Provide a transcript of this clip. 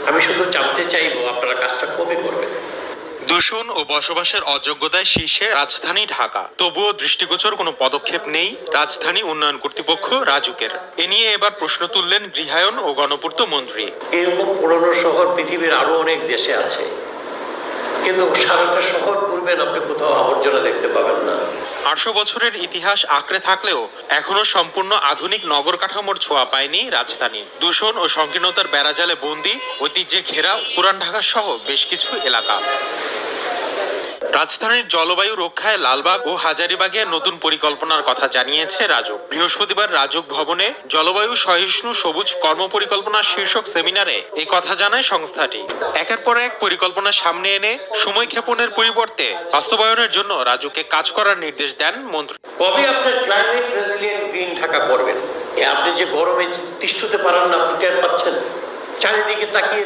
আমি শুধু জানতে চাইবো আপনারা কাজটা কবে করবেন। দূষণ ও বসবাসের অযোগ্যতায় শীর্ষে রাজধানী ঢাকা, তবুও দৃষ্টিগোচর কোনো পদক্ষেপ নেই রাজধানী উন্নয়ন কর্তৃপক্ষ রাজুকের। এ নিয়ে এবার প্রশ্ন তুললেন গৃহায়ন ও গণপূর্ত মন্ত্রী। এরকম পুরনো শহর পৃথিবীর আরো অনেক দেশে আছে, কিন্তু সারাটা শহর ঘুরবেন আপনি কোথাও আবর্জনা দেখতে পাবেন না। 800 বছরের ইতিহাস আঁকড়ে থাকলেও এখনো সম্পূর্ণ আধুনিক নগর কাঠামোর ছোঁয়া পায়নি রাজধানী। দূষণ ও সংকীর্ণতার বেড়াজালে বন্দী, ঐতিহ্যে ঘেরা পুরান ঢাকা সহ বেশ কিছু এলাকা। রাজধানীর জলবায়ু রক্ষায় লালবাগ ও হাজারীবাগে নতুন পরিকল্পনার কথা জানিয়েছে রাজুক। বৃহস্পতিবার রাজুক ভবনে জলবায়ু সহিষ্ণু সবুজ কর্মপরিকল্পনা শীর্ষক সেমিনারে এই কথা জানায় সংস্থাটি। একের পর এক পরিকল্পনা সামনে এনে সময় ক্ষেপণের পরিবর্তে বাস্তবায়নের জন্য রাজুককে কাজ করার নির্দেশ দেন মন্ত্রী। কবে আপনার ক্লাইমেট রেজিলিয়েন্ট গ্রিন ঢাকা করবেন? আপনি যে গরমে তিষ্ঠতে পারেন না, আপনি টের পাচ্ছেন। চারিদিকে তাকিয়ে